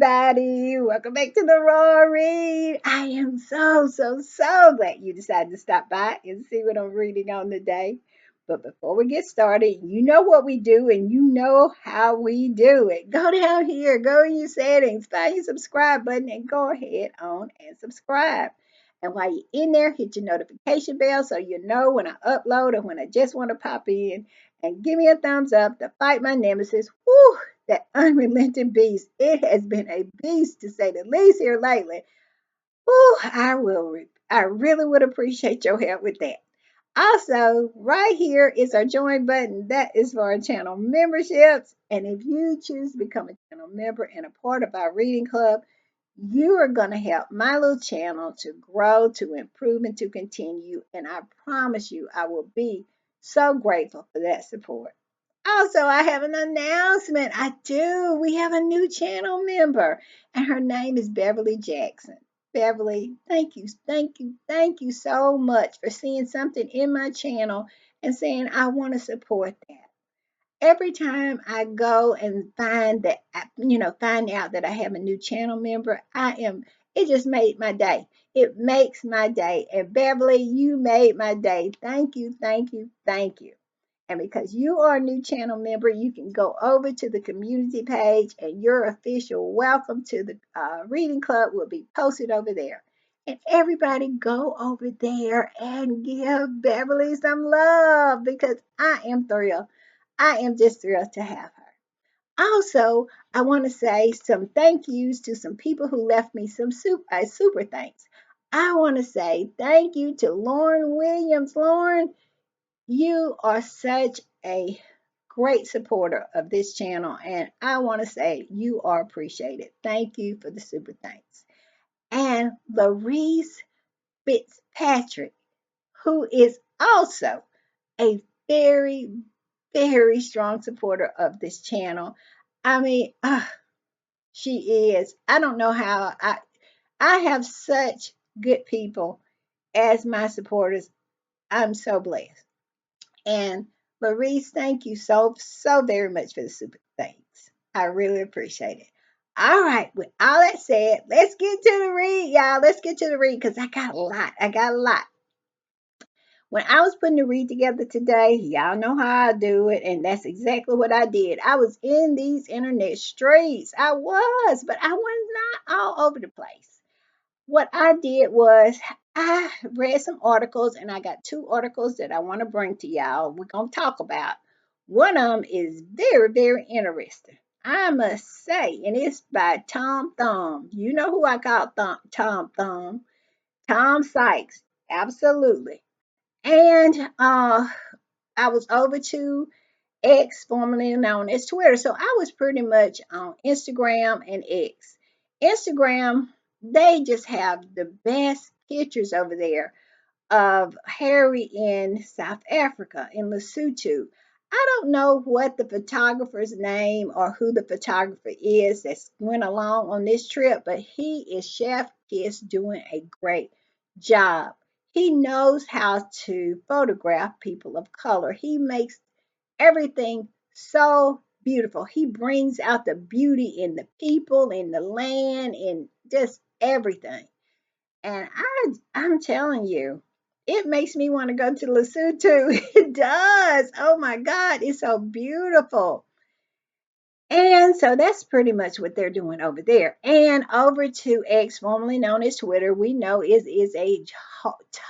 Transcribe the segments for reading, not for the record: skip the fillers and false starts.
everybody. Welcome back to the Raw Read. I am so glad you decided to stop by and see what I'm reading on today. But before we get started, you know what we do and you know how we do it. Go down here, go in your settings, find your subscribe button, and go ahead on and subscribe. And while you're in there, hit your notification bell so you know when I upload or when I just want to pop in. And give me a thumbs up to fight my nemesis. Woo! That unrelenting beast. It has been a beast to say the least here lately. Whew, I really would appreciate your help with that. Also, right here is our join button. That is for our channel memberships. And if you choose to become a channel member and a part of our reading club, you are going to help my little channel to grow, to improve, and to continue. And I promise you, I will be so grateful for that support. Also, I have an announcement. I do. We have a new channel member, and her name is Beverly Jackson. Beverly, thank you so much for seeing something in my channel and saying, I want to support that. Every time I go and find that, find out that I have a new channel member, it just made my day. It makes my day. And Beverly, you made my day. Thank you. And because you are a new channel member, you can go over to the community page and your official welcome to the reading club will be posted over there. And everybody go over there and give Beverly some love because I am thrilled. I am just thrilled to have her. Also, I want to say some thank yous to some people who left me some super thanks. I want to say thank you to Lauren Williams. Lauren, you are such a great supporter of this channel, and I want to say you are appreciated. Thank you for the super thanks. And Larice Fitzpatrick, who is also a very, very strong supporter of this channel. I mean, she is. I don't know how I have such good people as my supporters. I'm so blessed. And Larice, thank you so very much for the super thanks. I really appreciate it. All right, with all that said, let's get to the read, y'all. Let's get to the read because I got a lot. I got a lot. When I was putting the read together today, y'all know how I do it, and that's exactly what I did. I was in these internet streets. I was, but I was not all over the place. What I did was I read some articles, and I got two articles that I want to bring to y'all. We're going to talk about. One of them is very, very interesting. I must say, and it's by Tom Thumb. You know who I call Tom Thumb? Tom Sykes. Absolutely. And I was over to X, formerly known as Twitter. So I was pretty much on Instagram and X. Instagram, they just have the best pictures over there of Harry in South Africa, in Lesotho. I don't know what the photographer's name or who the photographer is that went along on this trip, but he is Chef Kiss doing a great job. He knows how to photograph people of color. He makes everything so beautiful. He brings out the beauty in the people, in the land, in just everything. And I'm telling you, it makes me want to go to Lesotho. It does. Oh my God, it's so beautiful. And so that's pretty much what they're doing over there. And over to X, formerly known as Twitter, we know is a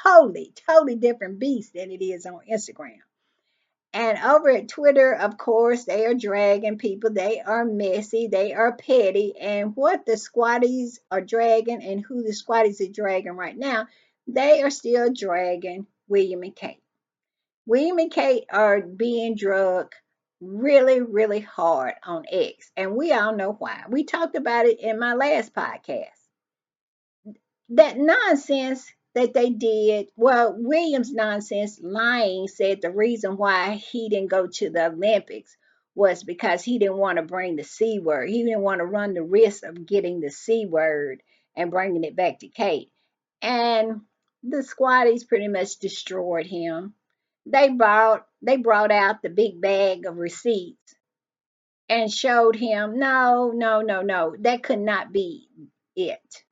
totally different beast than it is on Instagram. And over at Twitter, of course, they are dragging people. They are messy. They are petty. And what the squatties are dragging and who the squatties are dragging right now, they are still dragging William and Kate. William and Kate are being drugged really, really hard on X. And we all know why. We talked about it in my last podcast. That nonsense that they did, well, Williams' nonsense lying said the reason why he didn't go to the Olympics was because he didn't want to bring the C word. He didn't want to run the risk of getting the C word and bringing it back to Kate. And the squatties pretty much destroyed him. They brought out the big bag of receipts and showed him, no, no, no, no, that could not be it.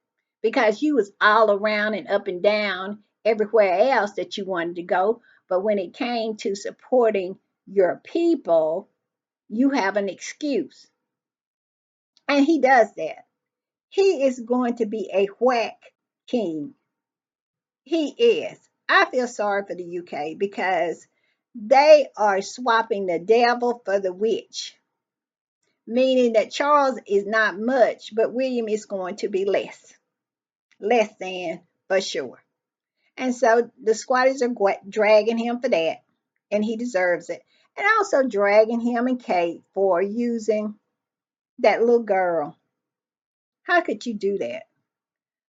Because you was all around and up and down everywhere else that you wanted to go. But when it came to supporting your people, you have an excuse. And he does that. He is going to be a whack king. He is. I feel sorry for the UK because they are swapping the devil for the witch, meaning that Charles is not much, but William is going to be less than for sure. And so the squatters are dragging him for that, and he deserves it. And also dragging him and Kate for using that little girl. How could you do that?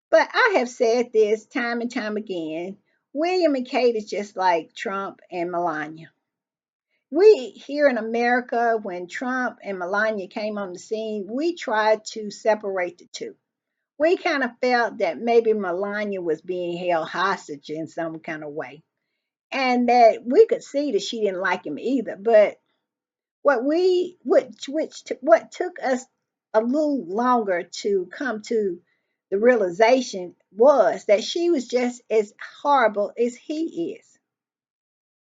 But I have said this time and time again. William and Kate is just like Trump and Melania. We here in America, when Trump and Melania came on the scene, we tried to separate the two. We kind of felt that maybe Melania was being held hostage in some kind of way, and that we could see that she didn't like him either. But what took us a little longer to come to the realization was that she was just as horrible as he is.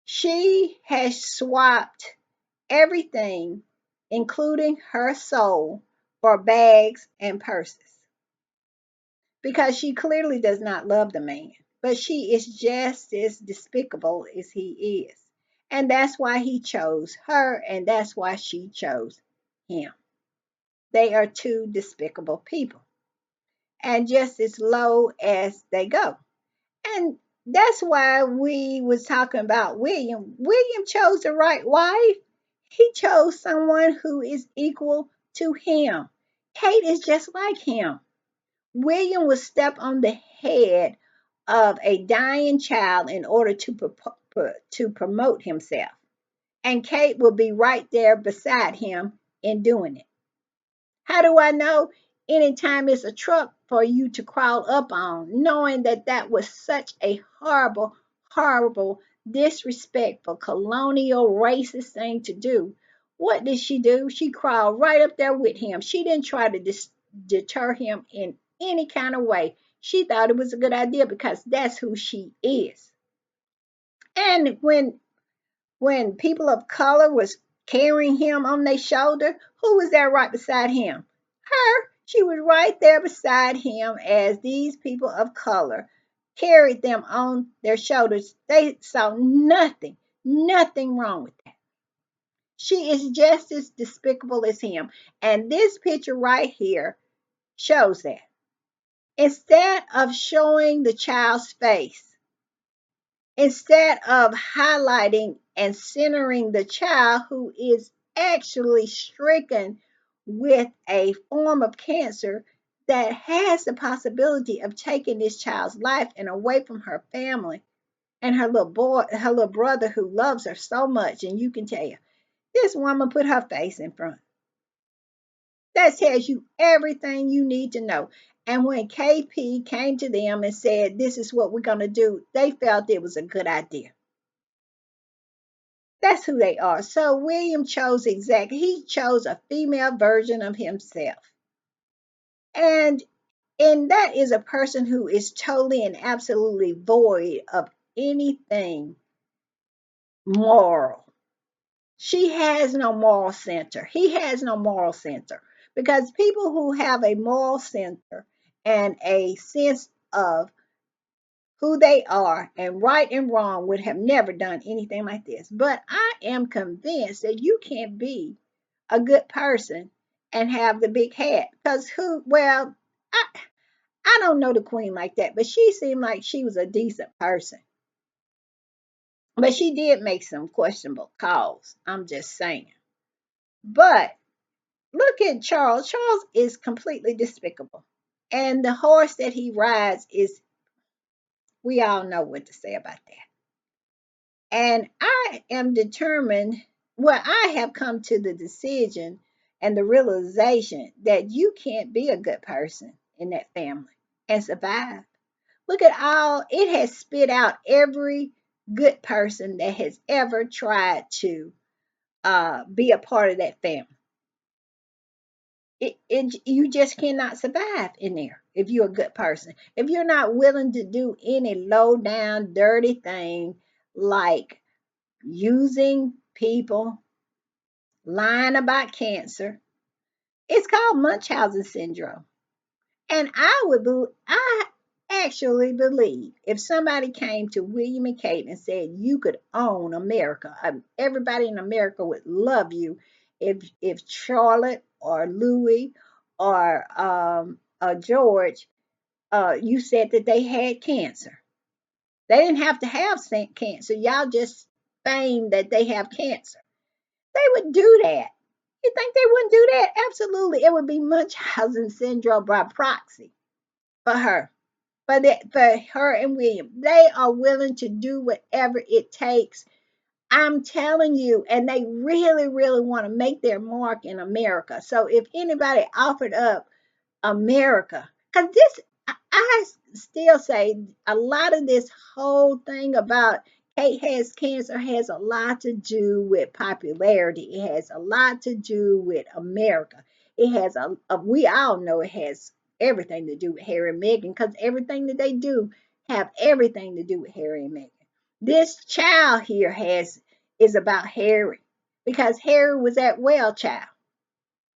She has swapped everything, including her soul, for bags and purses, because she clearly does not love the man. But she is just as despicable as he is. And that's why he chose her, and that's why she chose him. They are two despicable people, and just as low as they go. And that's why we was talking about William. William chose the right wife. He chose someone who is equal to him. Kate is just like him. William would step on the head of a dying child in order to promote himself. And Kate will be right there beside him in doing it. How do I know? Anytime it's a truck for you to crawl up on, knowing that that was such a horrible, horrible, disrespectful, colonial, racist thing to do. What did she do? She crawled right up there with him. She didn't try to deter him in any kind of way. She thought it was a good idea because that's who she is. And when people of color was carrying him on their shoulder, who was there right beside him? Her. She was right there beside him as these people of color carried them on their shoulders. They saw nothing wrong with that. She is just as despicable as him. And this picture right here shows that. Instead of showing the child's face, instead of highlighting and centering the child who is actually stricken with a form of cancer that has the possibility of taking this child's life and away from her family and her little boy, her little brother who loves her so much. And you can tell you, this woman put her face in front. That tells you everything you need to know. And when KP came to them and said, this is what we're going to do, they felt it was a good idea. That's who they are. So William chose he chose a female version of himself. And that is a person who is totally and absolutely void of anything moral. She has no moral center. He has no moral center. Because people who have a moral center and a sense of who they are and right and wrong would have never done anything like this. But I am convinced that you can't be a good person and have the big hat. Because I, I don't know the queen like that, but she seemed like she was a decent person. But she did make some questionable calls. I'm just saying. But look at Charles. Charles is completely despicable. And the horse that he rides is, we all know what to say about that. And I am determined, I have come to the decision and the realization that you can't be a good person in that family and survive. Look at all, it has spit out every good person that has ever tried to be a part of that family. You just cannot survive in there if you're a good person. If you're not willing to do any low down, dirty thing like using people, lying about cancer, it's called Munchausen syndrome. And I actually believe if somebody came to William and Kate and said you could own America, everybody in America would love you if Charlotte or Louis or George, you said that they had cancer. They didn't have to have cancer. Y'all just feigned that they have cancer. They would do that. You think they wouldn't do that? Absolutely. It would be Munchausen syndrome by proxy for her. For her and William, they are willing to do whatever it takes. I'm telling you, and they really, really want to make their mark in America. So if anybody offered up America, because I still say a lot of this whole thing about Kate has cancer has a lot to do with popularity. It has a lot to do with America. It has we all know it has everything to do with Harry and Meghan because everything that they do have everything to do with Harry and Meghan. This child here is about Harry because Harry was at Well Child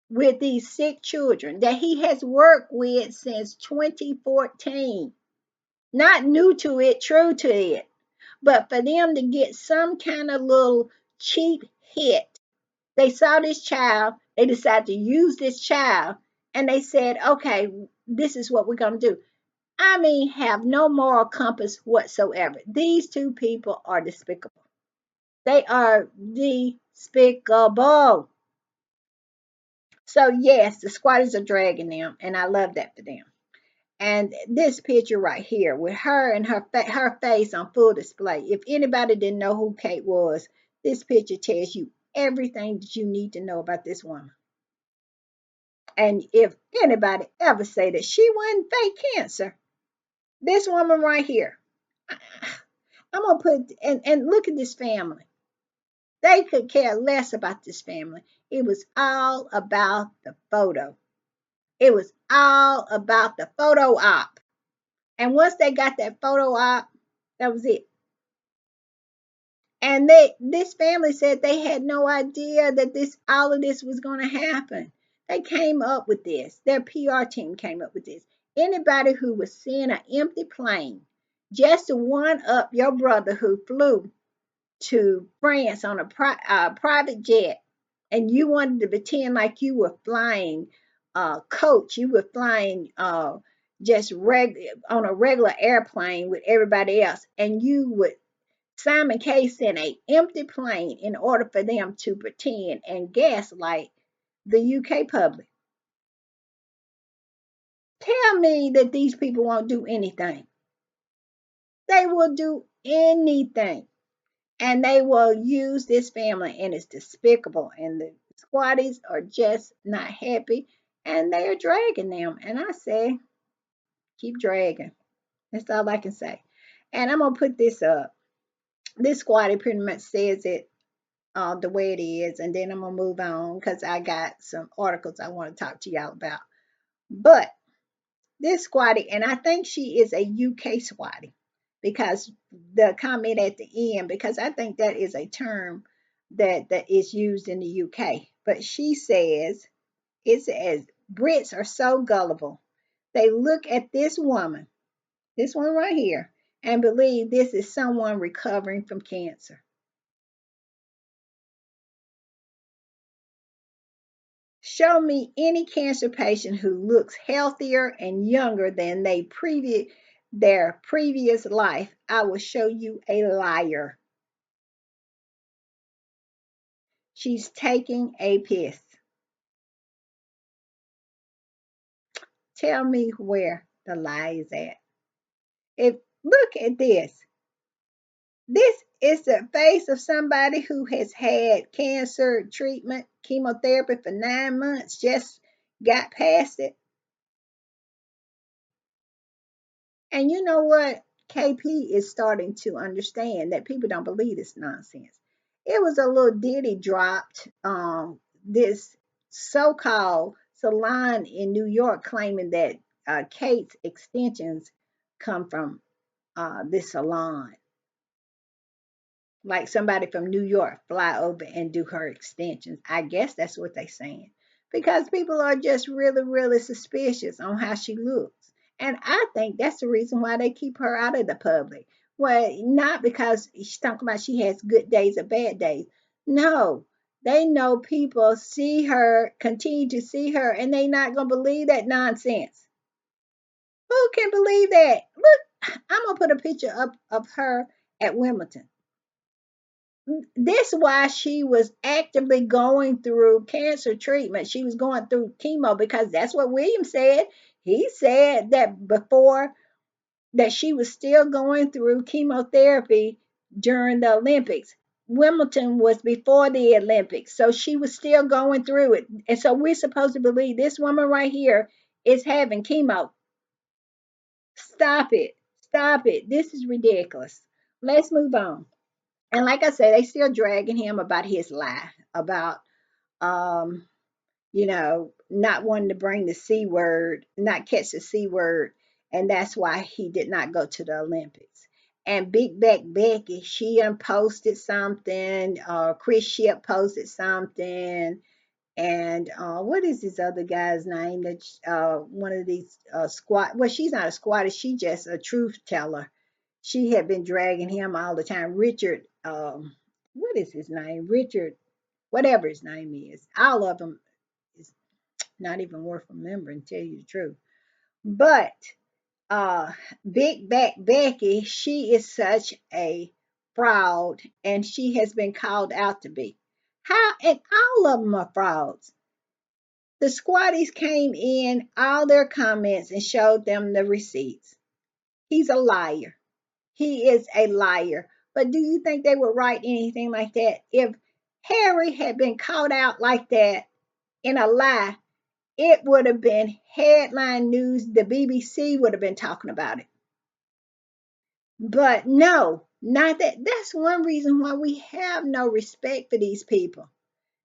with these sick children that he has worked with since 2014. Not new to it, true to it. But for them to get some kind of little cheap hit, they saw this child, they decided to use this child, and they said, okay, this is what we're going to do. I mean, have no moral compass whatsoever. These two people are despicable. They are despicable. So, yes, the squatters are dragging them, and I love that for them. And this picture right here with her and her face on full display. If anybody didn't know who Kate was, this picture tells you everything that you need to know about this woman. And if anybody ever say that she wasn't fake cancer, this woman right here, I'm gonna put and look at this family. They could care less about this family. It was all about the photo. It was all about the photo op. And once they got that photo op, that was it. And this family said they had no idea that this all of this was going to happen. They came up with this. Their PR team came up with this. Anybody who was seeing an empty plane just to one up your brother who flew to France on a private jet, and you wanted to pretend like you were flying coach, you were flying just on a regular airplane with everybody else, and you would Simon Case in a empty plane in order for them to pretend and gaslight the UK public. Tell me that these people won't do anything. They will do anything. And they will use this family, and it's despicable. And the squatties are just not happy, and they are dragging them. And I say, keep dragging. That's all I can say. And I'm gonna put this up. This squatty pretty much says it the way it is, and then I'm gonna move on because I got some articles I want to talk to y'all about. But this squatty, and I think she is a UK squatty because the comment at the end, because I think that is a term that is used in the UK. But she says it says Brits are so gullible. They look at this one right here, and believe this is someone recovering from cancer. Show me any cancer patient who looks healthier and younger than their previous life. I will show you a liar. She's taking a piss. Tell me where the lie is at. If look at this. This is the face of somebody who has had cancer treatment, chemotherapy for 9 months, just got past it. And you know what? KP is starting to understand that people don't believe this nonsense. It was a little ditty dropped, this so-called salon in New York claiming that Kate's extensions come from this salon. Like somebody from New York fly over and do her extensions. I guess that's what they're saying. Because people are just really, really suspicious on how she looks. And I think that's the reason why they keep her out of the public. Well, not because she's talking about she has good days or bad days. No, they know people see her, continue to see her, and they not gonna believe that nonsense. Who can believe that? Look, I'm gonna put a picture up of her at Wimbledon. This why she was actively going through cancer treatment. She was going through chemo because that's what William said. He said that before that she was still going through chemotherapy during the Olympics. Wimbledon was before the Olympics, so she was still going through it. And so we're supposed to believe this woman right here is having chemo. Stop it. Stop it. This is ridiculous. Let's move on. And like I said, they still dragging him about his lie about um, not wanting to bring the C word, not catch the C word, and that's why he did not go to the Olympics. And Big Back Becky, she posted something, Chris Ship posted something, and what is this other guy's name? That one of these squat. Well, she's not a squatter. She's just a truth teller. She had been dragging him all the time. Richard, what is his name? Richard, whatever his name is. All of them is not even worth remembering. Tell you the truth. But uh, Big Back Becky, she is such a fraud, and she has been called out to be. How? And all of them are frauds. The squatties came in, all their comments, and showed them the receipts. He's a liar. He is a liar. But do you think they would write anything like that? If Harry had been caught out like that in a lie, it would have been headline news. The BBC would have been talking about it. But no, not that. That's one reason why we have no respect for these people.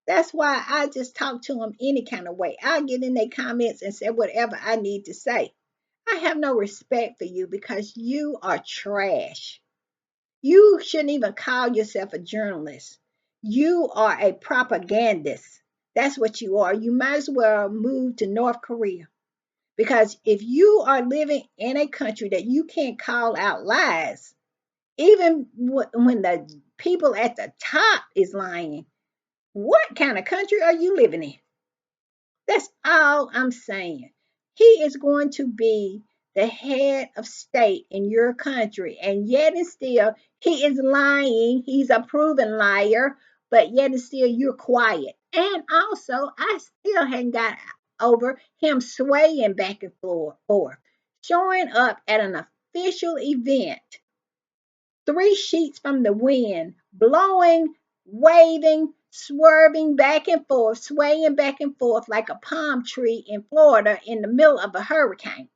That's why I just talk to them any kind of way. I get in their comments and say whatever I need to say. I have no respect for you because you are trash. You shouldn't even call yourself a journalist. You are a propagandist. That's what you are. You might as well move to North Korea because if you are living in a country that you can't call out lies, even when the people at the top is lying, what kind of country are you living in? That's all I'm saying. He is going to be the head of state in your country, and yet and still he is lying. He's a proven liar, but yet and still you're quiet. And also, I still hadn't got over him swaying back and forth, showing up at an official event 3 sheets from the wind, blowing, waving, swerving back and forth, swaying back and forth like a palm tree in Florida in the middle of a hurricane.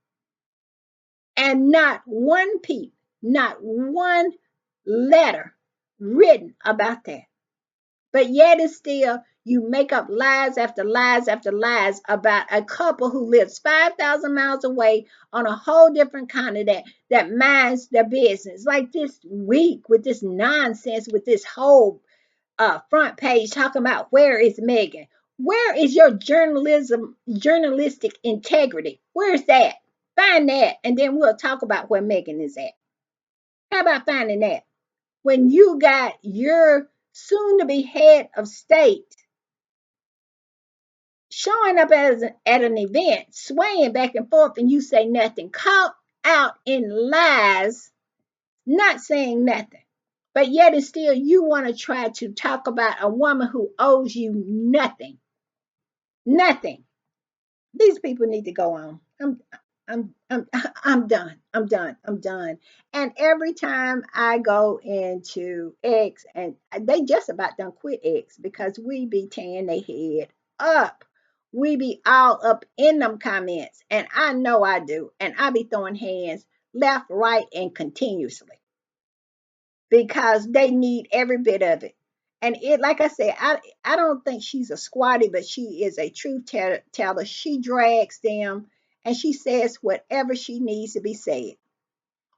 And not one peep, not one letter written about that. But yet and still, you make up lies after lies after lies about a couple who lives 5,000 miles away on a whole different continent that minds their business. Like this week with this nonsense, with this whole front page talking about where is Megan? Where is your journalistic integrity? Where's that? Find that, and then we'll talk about where Megan is at. How about finding that? When you got your soon to be head of state showing up at an event, swaying back and forth, and you say nothing, caught out in lies, not saying nothing. But yet and still, you want to try to talk about a woman who owes you nothing. Nothing. These people need to go on. I'm done. I'm done. I'm done. And every time I go into X, and they just about done quit X because we be tearing their head up. We be all up in them comments, and I know I do. And I be throwing hands left, right, and continuously because they need every bit of it. And it, like I said, I don't think she's a squatty, but she is a truth teller. She drags them and she says whatever she needs to be said.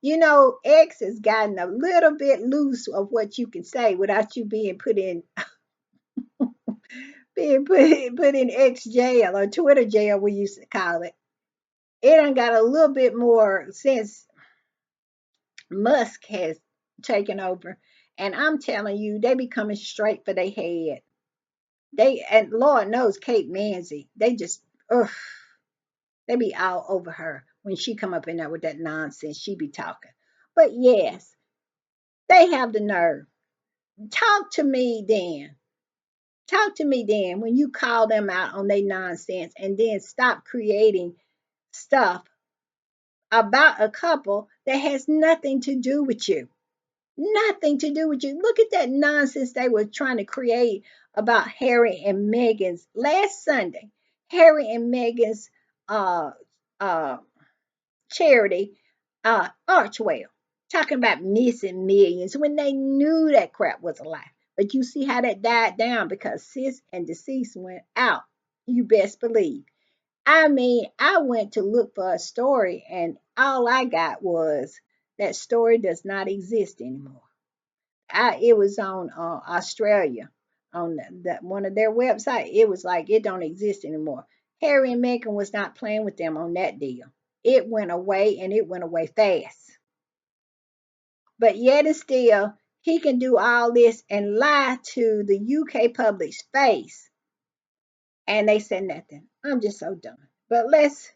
You know, X has gotten a little bit loose of what you can say without you being put in X jail or Twitter jail, we used to call it. It done got a little bit more since Musk has taken over. And I'm telling you, they be coming straight for their head. They, and Lord knows Kate Manzi, they just, ugh, they be all over her when she come up in there with that nonsense she be talking. But yes, they have the nerve. Talk to me then. Talk to me then when you call them out on their nonsense and then stop creating stuff about a couple that has nothing to do with you. Nothing to do with you. Look at that nonsense they were trying to create about Harry and Meghan's last Sunday. Harry and Meghan's uh, uh, charity, Archwell, talking about missing millions when they knew that crap was a lie. But you see how that died down because Sis and Deceased went out. You best believe. I mean, I went to look for a story, and all I got was that story does not exist anymore. It was on Australia on one of their websites. It was like it don't exist anymore. Harry and Meghan was not playing with them on that deal. It went away and it went away fast. But yet and still, he can do all this and lie to the UK public's face, and they said nothing. I'm just so done. But let's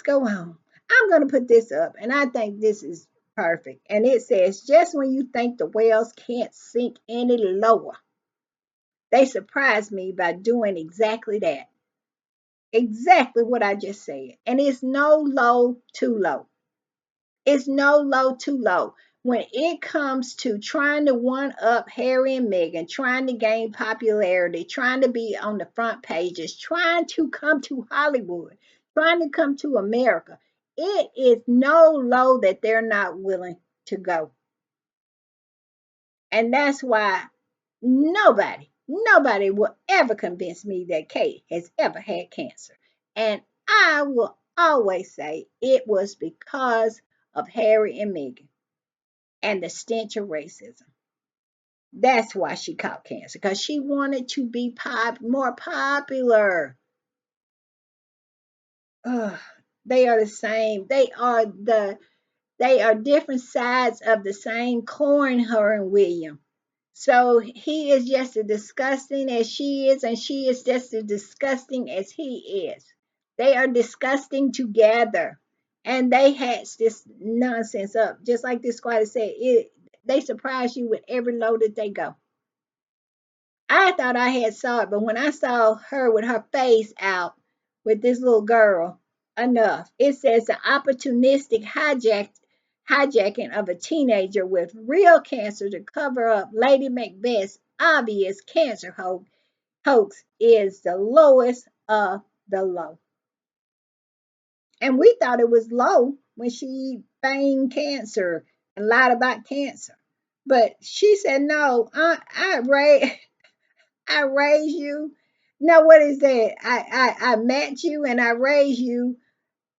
go on. I'm going to put this up, and I think this is perfect. And it says, just when you think the whales can't sink any lower, they surprise me by doing exactly that. Exactly what I just said. And it's no low too low. It's no low too low. When it comes to trying to one up Harry and Meghan, trying to gain popularity, trying to be on the front pages, trying to come to Hollywood, trying to come to America, it is no low that they're not willing to go. And that's why nobody will ever convince me that Kate has ever had cancer. And I will always say it was because of Harry and Meghan and the stench of racism. That's why she caught cancer, because she wanted to be more popular. Ugh, they are the same. They are different sides of the same coin, her and William. So he is just as disgusting as she is, and she is just as disgusting as he is. They are disgusting together. And they hatch this nonsense up. Just like this squatter said, they surprise you with every load that they go. I thought I had saw it, but when I saw her with her face out with this little girl, enough. It says the opportunistic hijacking of a teenager with real cancer to cover up Lady Macbeth's obvious cancer hoax is the lowest of the low. And we thought it was low when she feigned cancer and lied about cancer. But she said, no, I raise you. No, what is that? I met you and I raise you.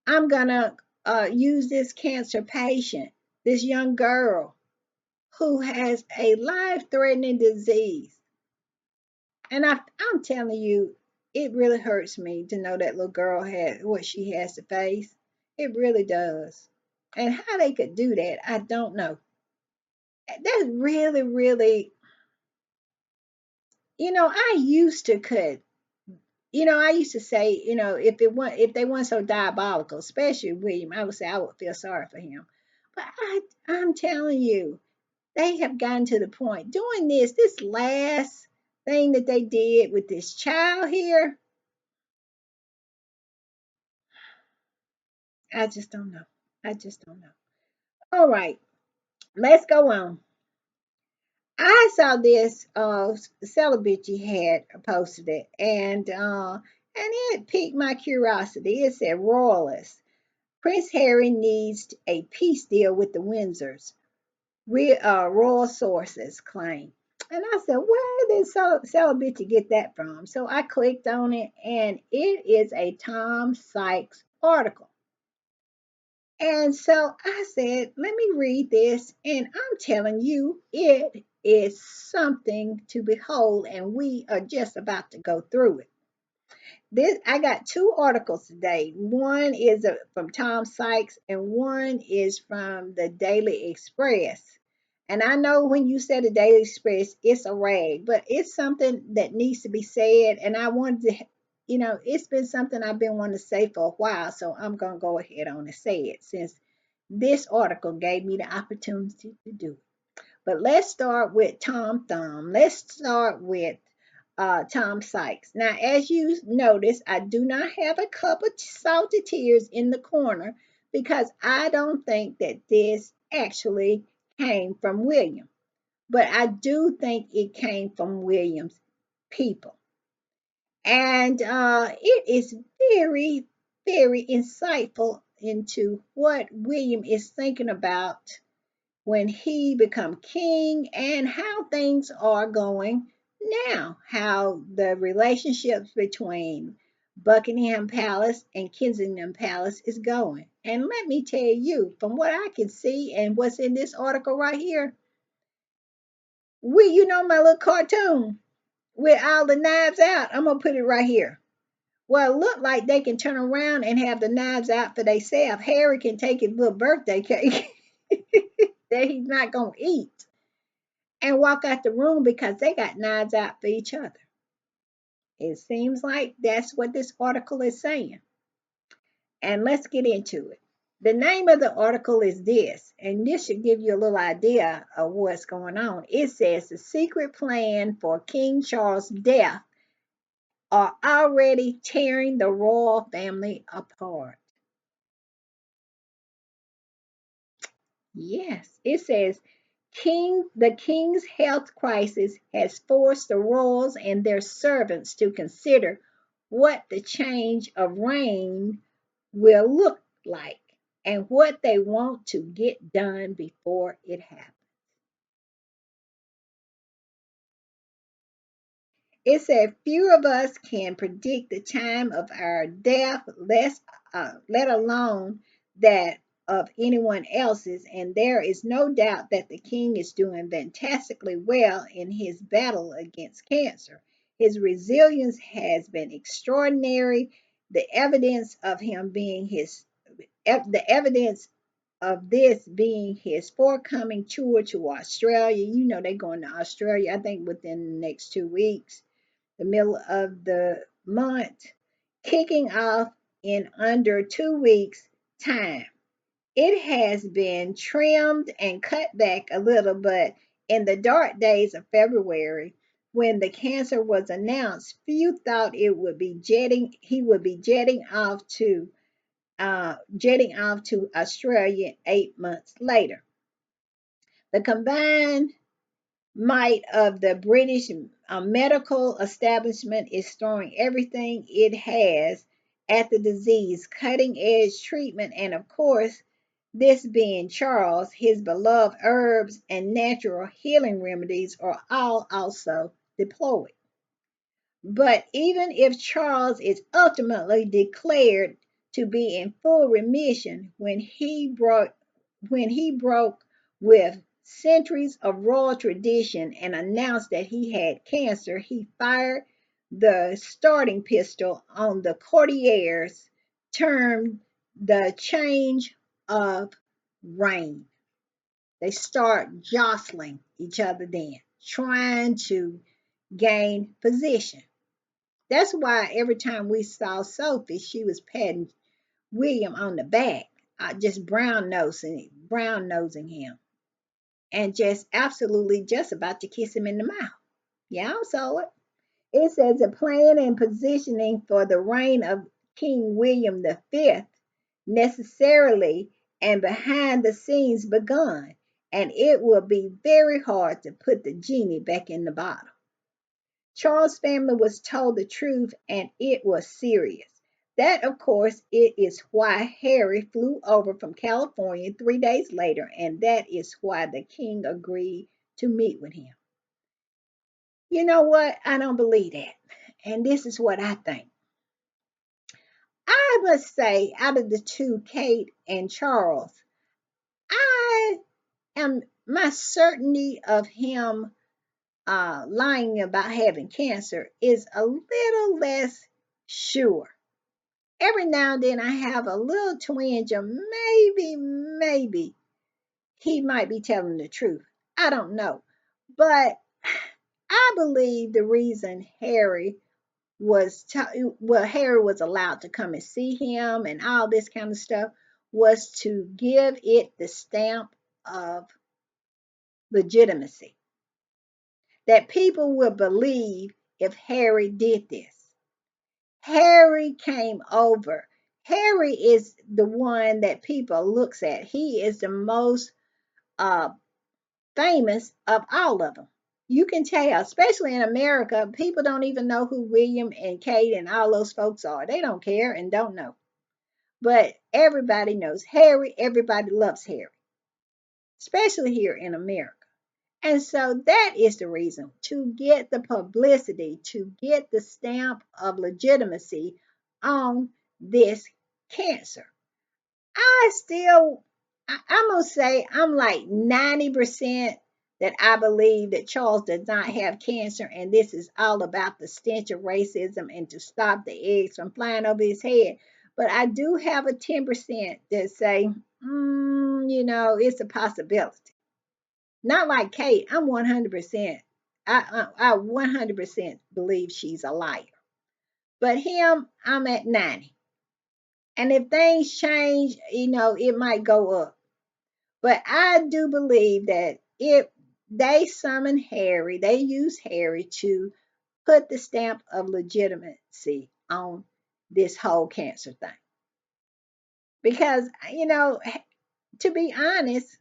I'm gonna use this cancer patient, this young girl who has a life-threatening disease. And I'm telling you, it really hurts me to know that little girl had what she has to face. It really does. And how they could do that, I don't know. That's really, really, I used to could I used to say, if they weren't so diabolical, especially William, I would say I would feel sorry for him. But I'm telling you, they have gotten to the point doing this last thing that they did with this child here. I just don't know. I just don't know. All right, let's go on. I saw this celebrity had posted it, and it piqued my curiosity. It said royalist. Prince Harry needs a peace deal with the Windsors. royal sources claim. And I said, where did so bitch get that from? So I clicked on it, and it is a Tom Sykes article. And so I said, let me read this. And I'm telling you, it is something to behold, and we are just about to go through it. This I got two articles today. One is from Tom Sykes, and one is from the Daily Express. And I know when you say the Daily Express, it's a rag, but it's something that needs to be said. And I wanted to, it's been something I've been wanting to say for a while, so I'm gonna go ahead on and say it since this article gave me the opportunity to do it. But let's start with Tom Thumb. Let's start with Tom Sykes. Now, as you notice, I do not have a cup of salty tears in the corner because I don't think that this actually came from William. But I do think it came from William's people. And it is very, very insightful into what William is thinking about when he become king and how things are going now, how the relationships between Buckingham Palace and Kensington Palace is going. And let me tell you, from what I can see and what's in this article right here, my little cartoon with all the knives out. I'm gonna put it right here. Well, it look like they can turn around and have the knives out for themselves. Harry can take his little birthday cake that he's not gonna eat and walk out the room because they got knives out for each other. It seems like that's what this article is saying. And let's get into it. The name of the article is this, and this should give you a little idea of what's going on. It says the secret plan for King Charles' death are already tearing the royal family apart. Yes, it says the king's health crisis has forced the royals and their servants to consider what the change of reign will look like and what they want to get done before it happens. It said, few of us can predict the time of our death, let alone that of anyone else's. And there is no doubt that the king is doing fantastically well in his battle against cancer. His resilience has been extraordinary. The evidence of him being the evidence of this being his forthcoming tour to Australia. You know, they're going to Australia, I think, within the next 2 weeks, the middle of the month, kicking off in under 2 weeks' time. It has been trimmed and cut back a little, but in the dark days of February, when the cancer was announced, few thought he would be jetting off to Australia 8 months later. The combined might of the British medical establishment is throwing everything it has at the disease, cutting edge treatment, and of course, this being Charles, his beloved herbs and natural healing remedies are all also deployed. But even if Charles is ultimately declared to be in full remission when he broke with centuries of royal tradition and announced that he had cancer, he fired the starting pistol on the courtiers, termed the change of reign. They start jostling each other then, trying to gain position. That's why every time we saw Sophie, she was patting William on the back, just brown nosing him, and just absolutely just about to kiss him in the mouth. Y'all saw it. It says a plan and positioning for the reign of King William V necessarily and behind the scenes begun, and it will be very hard to put the genie back in the bottle. Charles' family was told the truth and it was serious. That, of course, it is why Harry flew over from California 3 days later, and that is why the king agreed to meet with him. You know what? I don't believe that. And this is what I think. I must say, out of the two, Kate and Charles, I am my certainty of him lying about having cancer is a little less sure. Every now and then I have a little twinge of maybe he might be telling the truth. I don't know. But I believe the reason Harry was allowed to come and see him and all this kind of stuff was to give it the stamp of legitimacy. That people would believe if Harry did this. Harry came over. Harry is the one that people looks at. He is the most uh, famous of all of them. You can tell, especially in America, people don't even know who William and Kate and all those folks are. They don't care and don't know. But everybody knows Harry. Everybody loves Harry, especially here in America. And so that is the reason to get the publicity, to get the stamp of legitimacy on this cancer. I still, I'm going to say I'm like 90% that I believe that Charles does not have cancer, and this is all about the stench of racism and to stop the eggs from flying over his head. But I do have a 10% that say, it's a possibility. Not like Kate. I'm 100%. I 100% believe she's a liar. But him, I'm at 90. And if things change, it might go up. But I do believe that if they summon Harry, they use Harry to put the stamp of legitimacy on this whole cancer thing. Because, to be honest,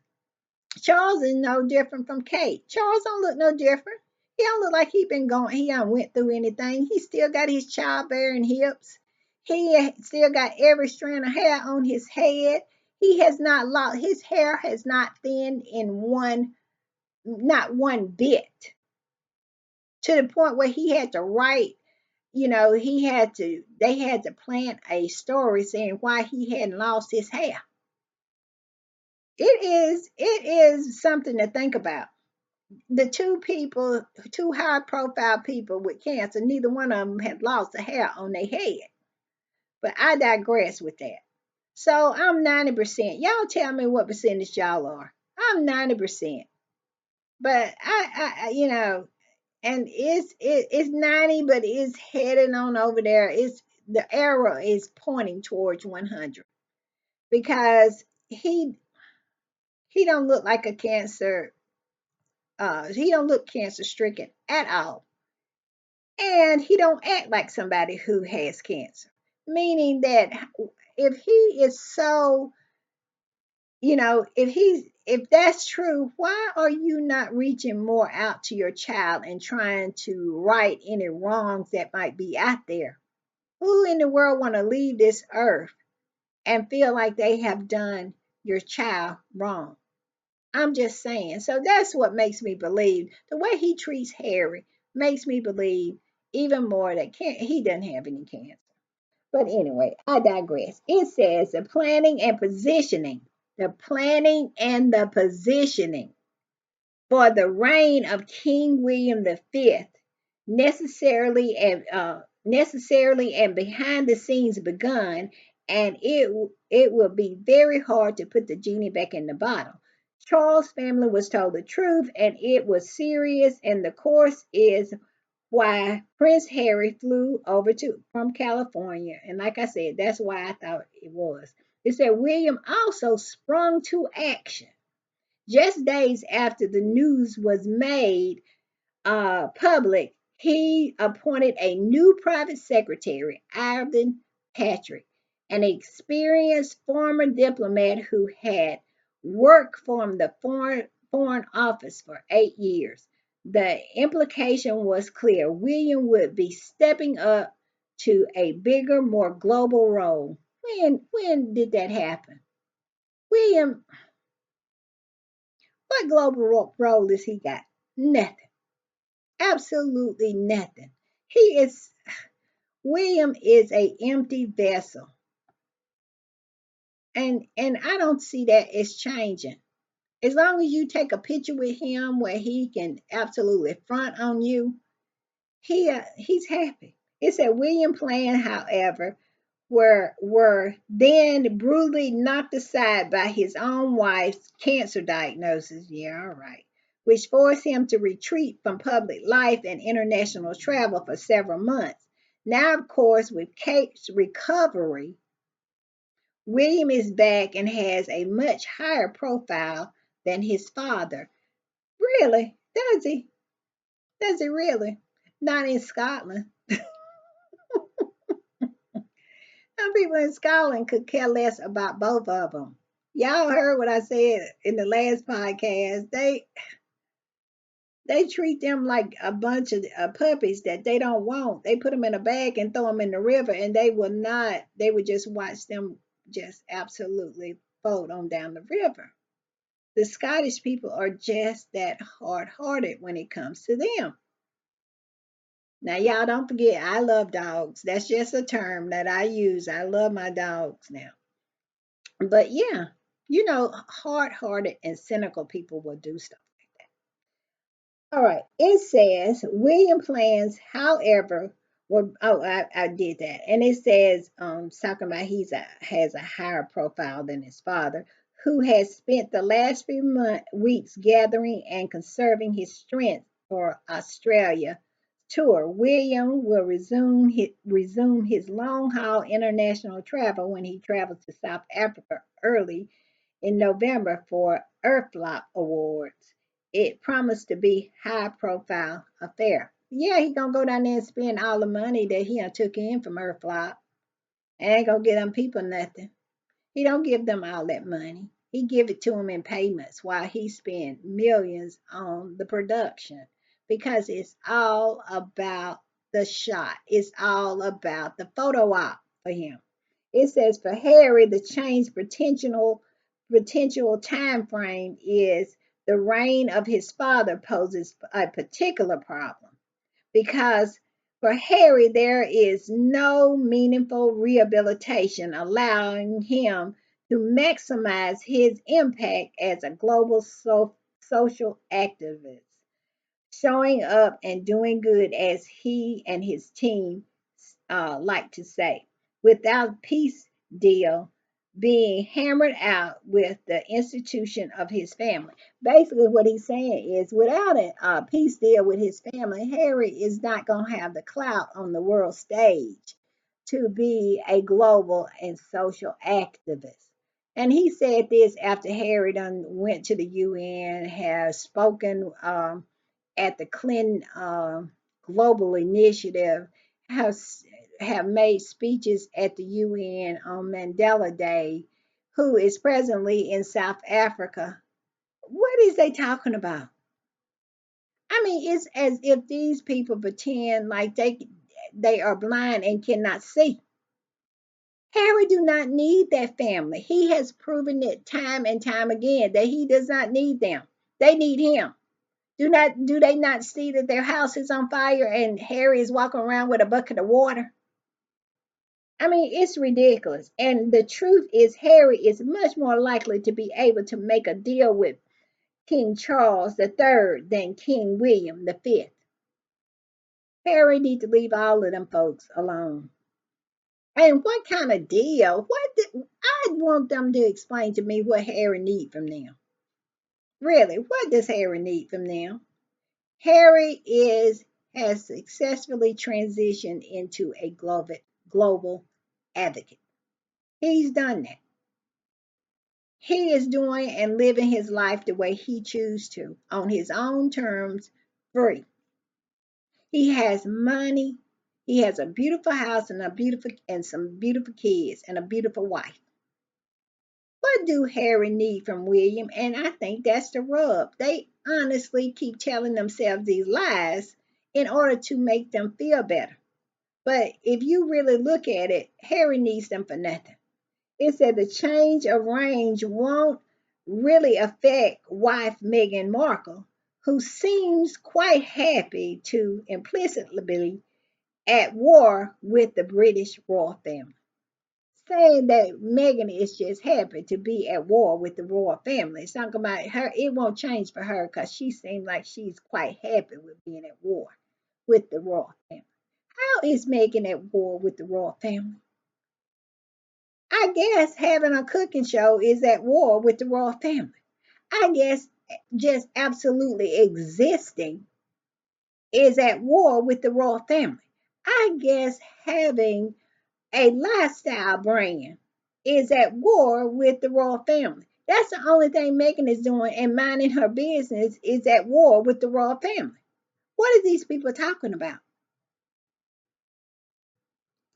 Charles is no different from Kate. Charles don't look no different. He don't look like he done went through anything. He still got his childbearing hips. He still got every strand of hair on his head. He has not lost, his hair has not thinned not one bit, to the point where he had to write, they had to plant a story saying why he hadn't lost his hair. It is something to think about. The two high profile people with cancer, neither one of them had lost a hair on their head. But I digress with that. So I'm 90%. Y'all tell me what percentage y'all are. I'm 90%. But and it's 90, but it's heading on over there. It's the arrow is pointing towards 100 because he don't look like a cancer. He don't look cancer stricken at all. And he don't act like somebody who has cancer, meaning that if he is so, if that's true, why are you not reaching more out to your child and trying to right any wrongs that might be out there? Who in the world want to leave this earth and feel like they have done your child wrong? I'm just saying. So that's what makes me believe the way he treats Harry makes me believe even more that he doesn't have any cancer. But anyway, I digress. It says the planning and the positioning for the reign of King William V necessarily and behind the scenes begun, and it will be very hard to put the genie back in the bottle. Charles' family was told the truth, and it was serious, and the course is why Prince Harry flew over to from California. And like I said, that's why I thought it was. It said William also sprung to action just days after the news was made public. He appointed a new private secretary, Ivan Patrick, an experienced former diplomat who had worked for the foreign office for 8 years. The implication was clear. William would be stepping up to a bigger, more global role. When did that happen? William, what global role has he got? Nothing. Absolutely nothing. He is William is a empty vessel. And I don't see that as changing. As long as you take a picture with him where he can absolutely front on you, he's happy. It said William Plan, however, were then brutally knocked aside by his own wife's cancer diagnosis. Yeah, all right. Which forced him to retreat from public life and international travel for several months. Now, of course, with Kate's recovery, William is back and has a much higher profile than his father. Really? Does he? Does he really? Not in Scotland. Some people in Scotland could care less about both of them. Y'all heard what I said in the last podcast. They treat them like a bunch of puppies that they don't want. They put them in a bag and throw them in the river, and they will not. They would just watch them just absolutely float on down the river. The Scottish people are just that hard-hearted when it comes to them. Now, y'all don't forget, I love dogs. That's just a term that I use. I love my dogs now. But yeah, hard-hearted and cynical people will do stuff. All right. It says William plans, however, were I did that. And it says, talking about has a higher profile than his father, who has spent the last few weeks gathering and conserving his strength for Australia tour. William will resume his long haul international travel when he travels to South Africa early in November for Earthlock Awards. It promised to be high profile affair. Yeah, he gonna go down there and spend all the money that he done took in from Earthlock. And ain't gonna get them people nothing. He don't give them all that money. He give it to them in payments while he spend millions on the production because it's all about the shot. It's all about the photo op for him. It says for Harry, the change potential time frame is the reign of his father poses a particular problem because for Harry, there is no meaningful rehabilitation allowing him to maximize his impact as a global social activist, showing up and doing good as he and his team like to say, without peace deal being hammered out with the institution of his family. Basically, what he's saying is without a peace deal with his family, Harry is not going to have the clout on the world stage to be a global and social activist. And he said this after Harry done went to the UN, has spoken at the Clinton Global Initiative, has have made speeches at the UN on Mandela Day, who is presently in South Africa. What is they talking about? I mean, it's as if these people pretend like they are blind and cannot see. Harry do not need that family. He has proven it time and time again that he does not need them. They need him. Do they not see that their house is on fire and Harry is walking around with a bucket of water? I mean, it's ridiculous. And the truth is, Harry is much more likely to be able to make a deal with King Charles III than King William V. Harry needs to leave all of them folks alone. And what kind of deal? I want them to explain to me what Harry need from them. Really, what does Harry need from them? Harry has successfully transitioned into a global advocate. He's done that. He is doing and living his life the way he chooses to, on his own terms, free. He has money. He has a beautiful house and some beautiful kids and a beautiful wife. What do Harry need from William? And I think that's the rub. They honestly keep telling themselves these lies in order to make them feel better. But if you really look at it, Harry needs them for nothing. It said the change of range won't really affect wife Meghan Markle, who seems quite happy to implicitly be at war with the British royal family. Saying that Meghan is just happy to be at war with the royal family. It's talking about her, it won't change for her because she seems like she's quite happy with being at war with the royal family. How is Meghan at war with the royal family? I guess having a cooking show is at war with the royal family. I guess just absolutely existing is at war with the royal family. I guess having a lifestyle brand is at war with the royal family. That's the only thing Megan is doing and minding her business is at war with the royal family. What are these people talking about?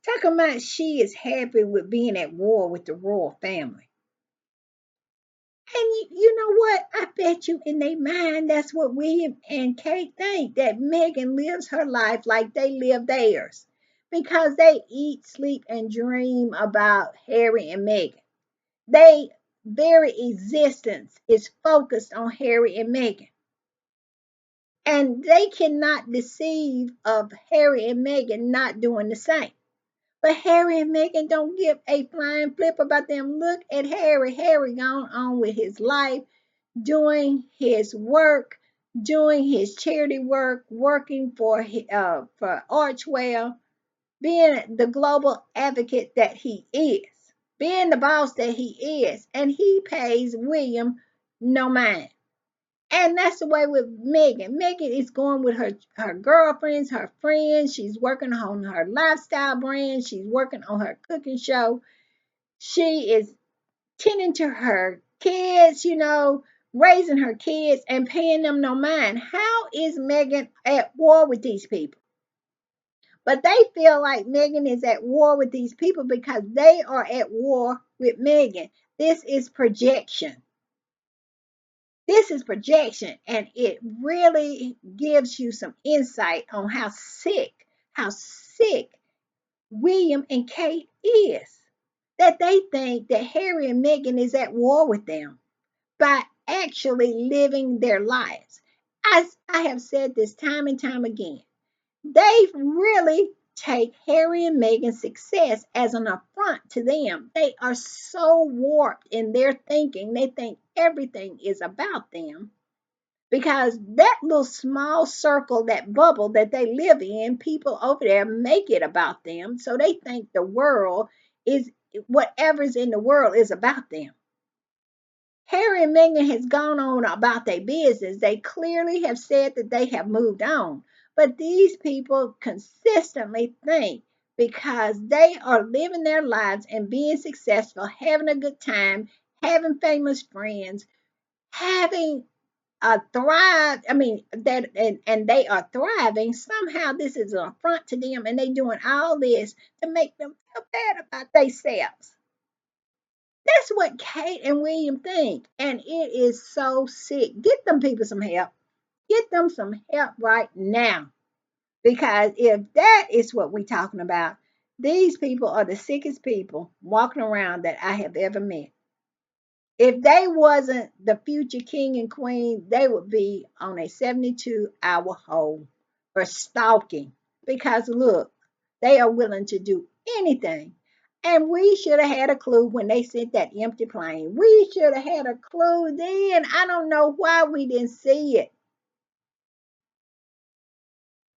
Talking about she is happy with being at war with the royal family. And you know what? I bet you in their mind that's what William and Kate think, that Megan lives her life like they live theirs. Because they eat, sleep, and dream about Harry and Meghan. They very existence is focused on Harry and Meghan. And they cannot deceive of Harry and Meghan not doing the same. But Harry and Meghan don't give a flying flip about them. Look at Harry. Harry gone on with his life, doing his work, doing his charity work, working for Archwell, being the global advocate that he is, being the boss that he is, and he pays William no mind. And that's the way with Megan. Megan is going with her girlfriends, her friends. She's working on her lifestyle brand. She's working on her cooking show. She is tending to her kids, raising her kids and paying them no mind. How is Megan at war with these people? But they feel like Megan is at war with these people because they are at war with Megan. This is projection. This is projection, and it really gives you some insight on how sick William and Kate is. That they think that Harry and Meghan is at war with them by actually living their lives. As I have said this time and time again, they really take Harry and Meghan's success as an affront to them. They are so warped in their thinking, they think everything is about them because that little small circle, that bubble that they live in, people over there make it about them. So they think the world is whatever's in the world is about them. Harry and Meghan has gone on about their business. They clearly have said that they have moved on. But these people consistently think because they are living their lives and being successful, having a good time, having famous friends, having a thrive, I mean that and they are thriving. Somehow this is an affront to them and they doing all this to make them feel bad about themselves. That's what Kate and William think. And it is so sick. Get them people some help. Get them some help right now. Because if that is what we're talking about, these people are the sickest people walking around that I have ever met. If they wasn't the future king and queen, they would be on a 72-hour hold for stalking. Because look, they are willing to do anything. And we should have had a clue when they sent that empty plane. We should have had a clue then. I don't know why we didn't see it.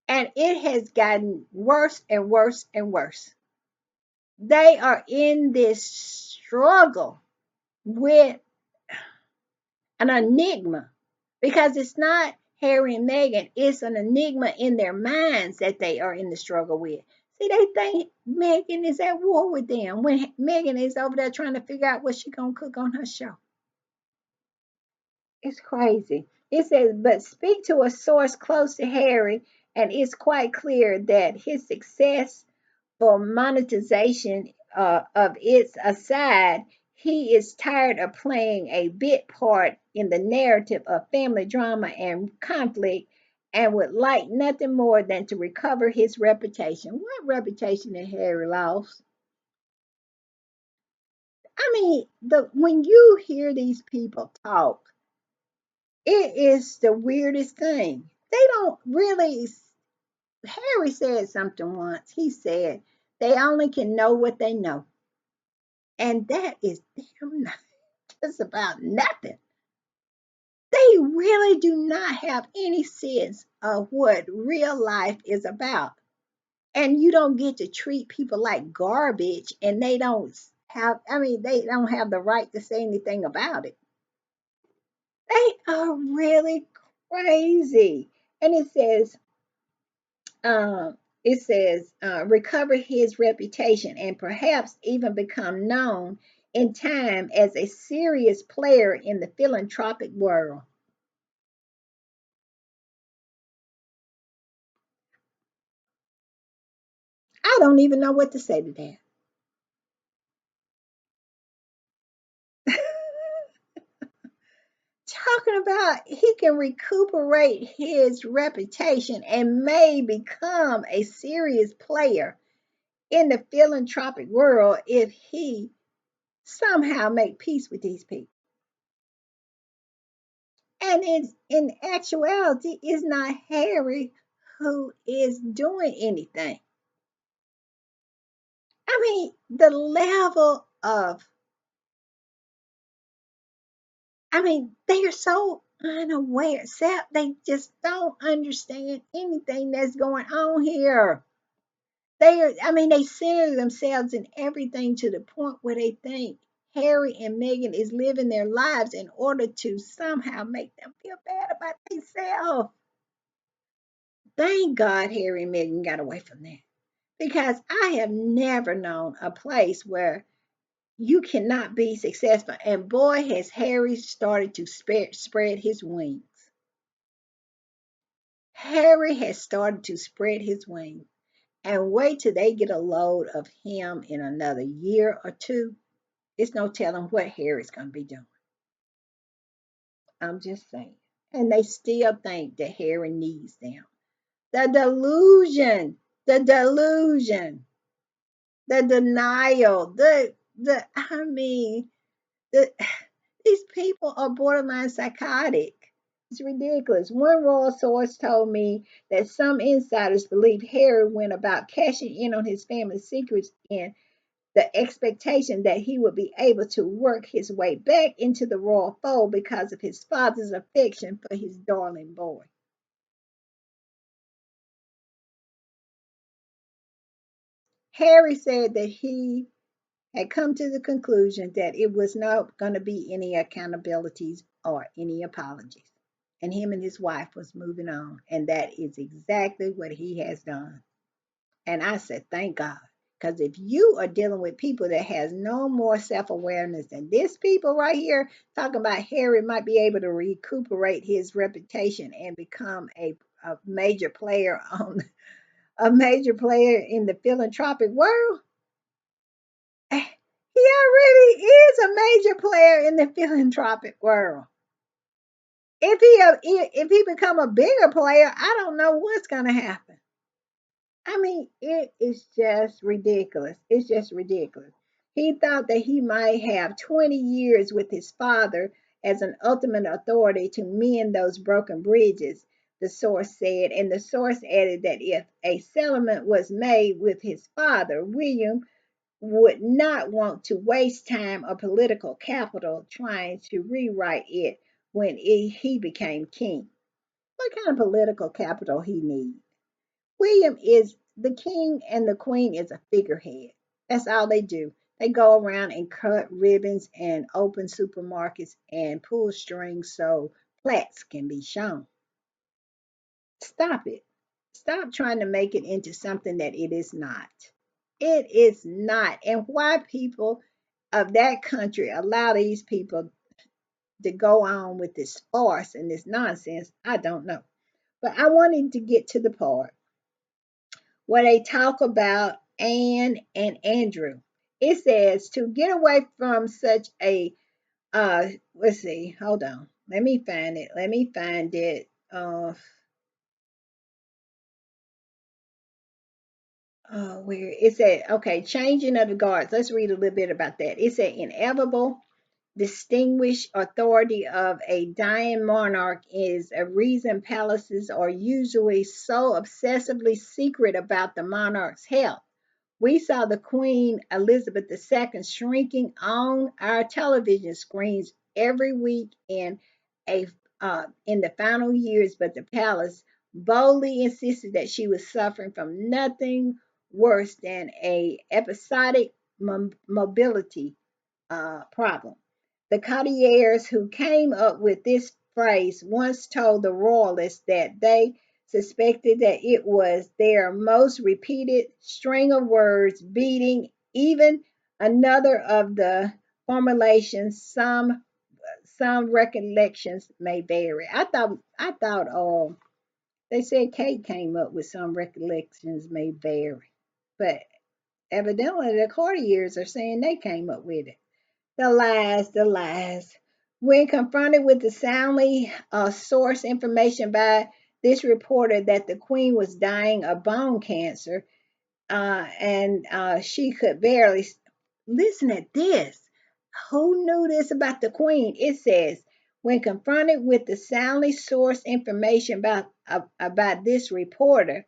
And it has gotten worse and worse and worse. They are in this struggle with an enigma because it's not Harry and Meghan, it's an enigma in their minds that they are in the struggle with. See, they think Meghan is at war with them when Meghan is over there trying to figure out what she's going to cook on her show. It's crazy. It says, but speak to a source close to Harry, and it's quite clear that his success for monetization of its aside, he is tired of playing a bit part in the narrative of family drama and conflict and would like nothing more than to recover his reputation. What reputation did Harry lost? I mean, the when you hear these people talk, it is the weirdest thing. They don't really. Harry said something once. He said they only can know what they know, and that is damn not just about nothing. They really do not have any sense of what real life is about. And you don't get to treat people like garbage and they don't have, I mean, they don't have the right to say anything about it. They are really crazy. And recover his reputation and perhaps even become known in time as a serious player in the philanthropic world. I don't even know what to say to that. Talking about he can recuperate his reputation and may become a serious player in the philanthropic world if he somehow make peace with these people. And in actuality, it's not Harry who is doing anything. I mean, the level of, I mean, they are so unaware, except they just don't understand anything that's going on here. They are, I mean, they center themselves in everything to the point where they think Harry and Meghan is living their lives in order to somehow make them feel bad about themselves. Thank God Harry and Meghan got away from that. Because I have never known a place where you cannot be successful. And boy, has Harry started to spread his wings. Harry has started to spread his wings. And wait till they get a load of him in another year or two. It's no telling what Harry's going to be doing. I'm just saying. And they still think that Harry needs them. The delusion, the delusion, the denial, I mean, the, these people are borderline psychotic. It's ridiculous. One royal source told me that some insiders believe Harry went about cashing in on his family's secrets in the expectation that he would be able to work his way back into the royal fold because of his father's affection for his darling boy. Harry said that he had come to the conclusion that it was not going to be any accountabilities or any apologies. And him and his wife was moving on. And that is exactly what he has done. And I said, thank God. Because if you are dealing with people that has no more self-awareness than this people right here, talking about Harry might be able to recuperate his reputation and become a major player on a major player in the philanthropic world. He already is a major player in the philanthropic world. If he become a bigger player, I don't know what's going to happen. I mean, it is just ridiculous. It's just ridiculous. He thought that he might have 20 years with his father as an ultimate authority to mend those broken bridges, the source said. And the source added that if a settlement was made with his father, William would not want to waste time or political capital trying to rewrite it when he became king. What kind of political capital he needs? William is the king and the queen is a figurehead. That's all they do. They go around and cut ribbons and open supermarkets and pull strings so plaques can be shown. Stop it. Stop trying to make it into something that it is not. It is not. And why people of that country allow these people to go on with this farce and this nonsense, I don't know. But I wanted to get to the part where they talk about Anne and Andrew. It says to get away from such a let's see, hold on. Let me find it. Let me find it. Where it said, okay, changing of the guards. Let's read a little bit about that. It said, inevitable distinguished authority of a dying monarch is a reason palaces are usually so obsessively secret about the monarch's health. We saw the Queen Elizabeth II shrinking on our television screens every week a in the final years, but the palace boldly insisted that she was suffering from nothing worse than a episodic mobility problem. The courtiers who came up with this phrase once told the royalists that they suspected that it was their most repeated string of words beating even another of the formulations. Some recollections may vary. I thought they said Kate came up with some recollections may vary, but evidently the courtiers are saying they came up with it. The lies, the lies. When confronted with the soundly source information by this reporter that the Queen was dying of bone cancer, and she could barely listen at this. Who knew this about the Queen? It says, when confronted with the soundly sourced information about this reporter,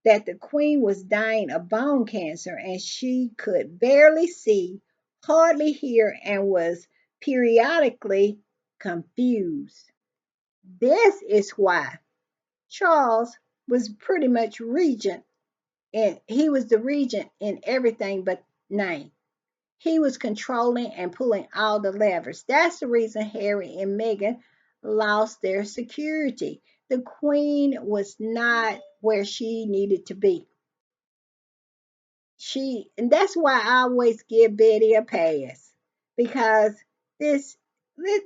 that the Queen was dying of bone cancer and she could barely see, hardly hear, and was periodically confused. This is why Charles was pretty much regent, and he was the regent in everything but name. He was controlling and pulling all the levers. That's the reason Harry and Meghan lost their security. The Queen was not where she needed to be. And that's why I always give Betty a pass, because this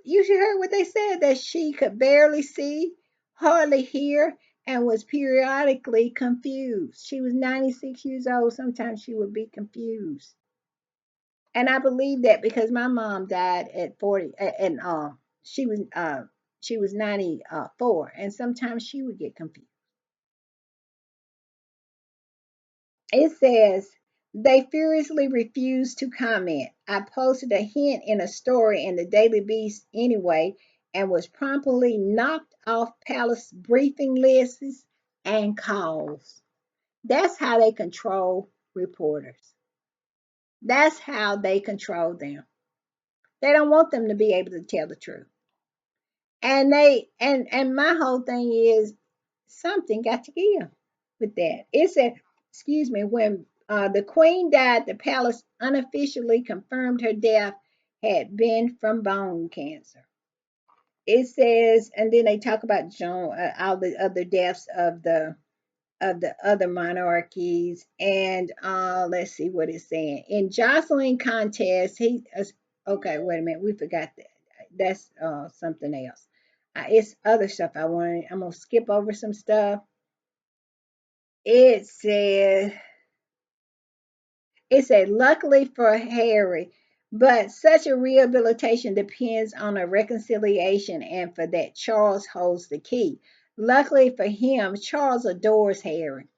you should heard what they said, that she could barely see, hardly hear, and was periodically confused. She was 96 years old. Sometimes she would be confused. And I believe that because my mom died at 40, and she was 94, and sometimes she would get confused. It says, they furiously refused to comment. I posted a hint in a story in the Daily Beast anyway, and was promptly knocked off palace briefing lists and calls. That's how they control reporters. That's how they control them. They don't want them to be able to tell the truth. And my whole thing is, something got to give with that. It said, excuse me, when the Queen died, the palace unofficially confirmed her death had been from bone cancer. It says, and then they talk about all the other deaths of the other monarchies. And let's see what it's saying. In jostling contest, okay, wait a minute, we forgot that. That's something else. It's other stuff I'm gonna skip over some stuff. It says, luckily for Harry, but such a rehabilitation depends on a reconciliation, and for that, Charles holds the key. Luckily for him, Charles adores Harry.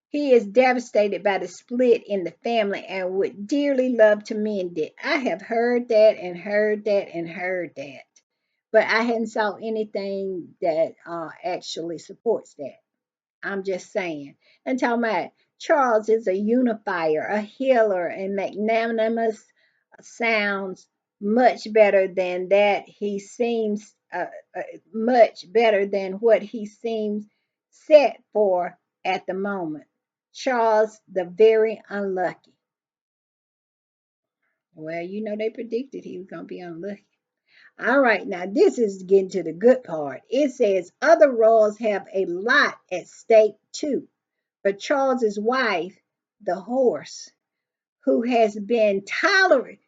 He is devastated by the split in the family and would dearly love to mend it. I have heard that and heard that and heard that, but I hadn't saw anything that actually supports that. I'm just saying. And talking about Charles is a unifier, a healer, and magnanimous sounds much better than that. He seems much better than what he seems set for at the moment. Charles, the very unlucky. Well, you know, they predicted he was going to be unlucky. All right, now this is getting to the good part. It says other royals have a lot at stake too. But Charles's wife, the horse, who has been tolerant,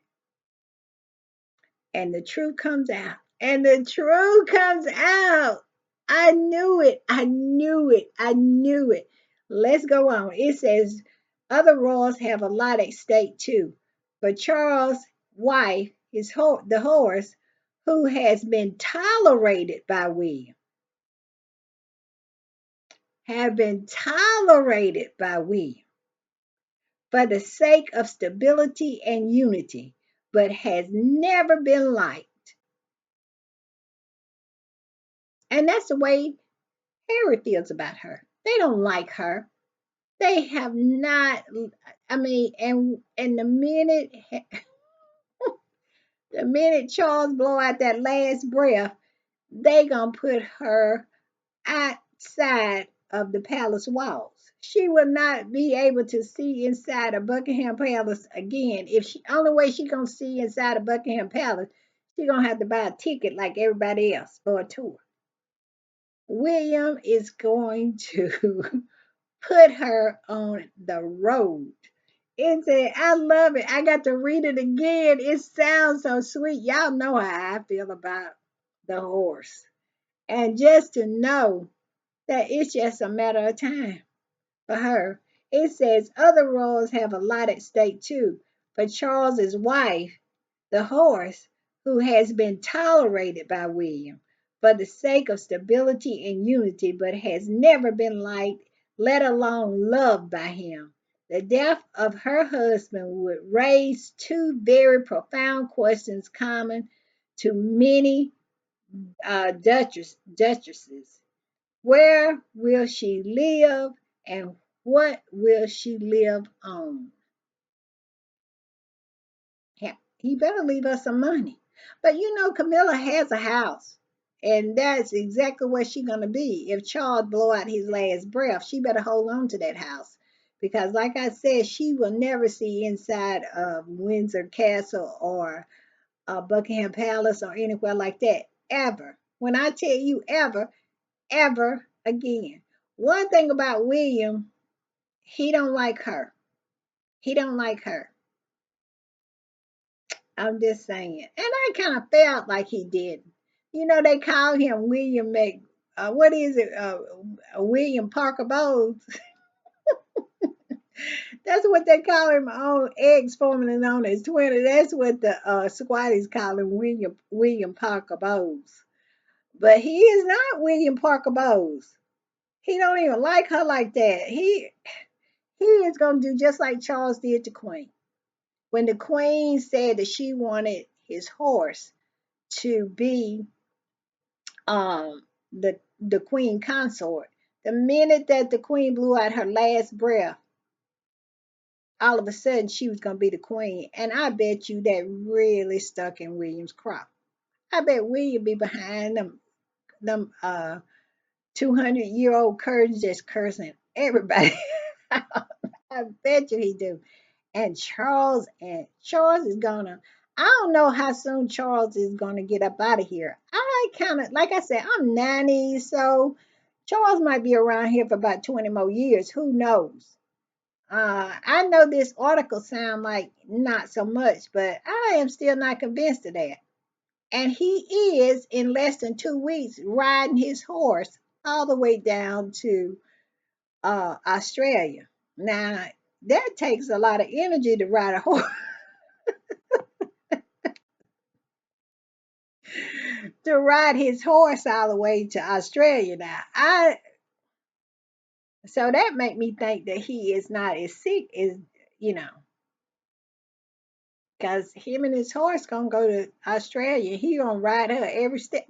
and the truth comes out. And the truth comes out. I knew it. I knew it. I knew it. Let's go on. It says other royals have a lot at stake too. But Charles' wife, the horse, who has been tolerated by William, have been tolerated by William for the sake of stability and unity, but has never been liked. And that's the way Harry feels about her. They don't like her. They have not. I mean, and the minute Charles blow out that last breath, they gonna put her outside of the palace walls. She will not be able to see inside of Buckingham Palace again. If she only way she gonna see inside of Buckingham Palace, she gonna have to buy a ticket like everybody else for a tour. William is going to put her on the road. It said, I love it. I got to read it again. It sounds so sweet. Y'all know how I feel about the horse. And just to know that it's just a matter of time for her. It says other royals have a lot at stake too. For Charles's wife, the horse, who has been tolerated by William for the sake of stability and unity, but has never been liked, let alone loved by him. The death of her husband would raise two very profound questions common to many duchesses. Where will she live and what will she live on? Yeah, he better leave us some money. But you know, Camilla has a house, and that's exactly where she's gonna be. If Charles blow out his last breath, she better hold on to that house. Because like I said, she will never see inside of Windsor Castle or Buckingham Palace or anywhere like that. Ever. When I tell you ever, ever again. One thing about William, he don't like her. He don't like her. I'm just saying. And I kind of felt like he did. You know, they call him William what is it? William Parker Bowles. That's what they call him on eggs forming on his Twitter. That's what the squatties call him, William Parker Bowles. But he is not William Parker Bowles. He don't even like her like that. He is gonna do just like Charles did to Queen. When the Queen said that she wanted his horse to be the queen consort. The minute that the queen blew out her last breath, all of a sudden she was gonna be the queen. And I bet you that really stuck in William's crop. I bet William be behind them 200-year-old curtains just cursing everybody. I bet you he do. And Charles is gonna. I don't know how soon Charles is gonna get up out of here. I kind of like I said, I'm 90, so Charles might be around here for about 20 more years. Who knows? I know this article sound like not so much, but I am still not convinced of that. And he is in less than 2 weeks riding his horse all the way down to Australia. Now that takes a lot of energy to ride a horse. To ride his horse all the way to Australia now. I so that make me think that he is not as sick as you know, because him and his horse gonna go to Australia. He gonna ride her every step.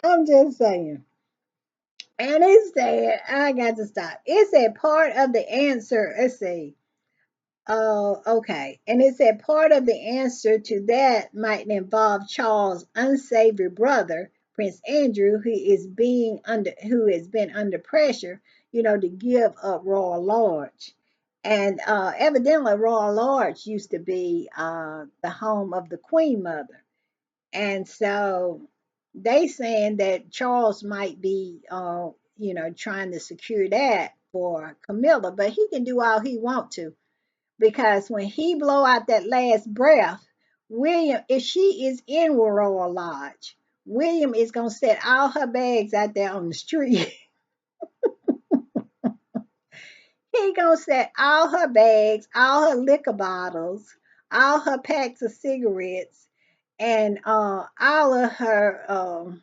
I'm just saying. And it said, I got to stop. It said part of the answer. Let's see. Oh, okay. And it said part of the answer to that might involve Charles' unsavory brother, Prince Andrew, who has been under pressure, to give up Royal Lodge. And evidently Royal Lodge used to be the home of the Queen Mother. And so they saying that Charles might be trying to secure that for Camilla, but he can do all he want to because when he blow out that last breath, William, if she is in Royal Lodge, William is gonna set all her bags out there on the street. He gonna set all her bags, all her liquor bottles, all her packs of cigarettes, and all of her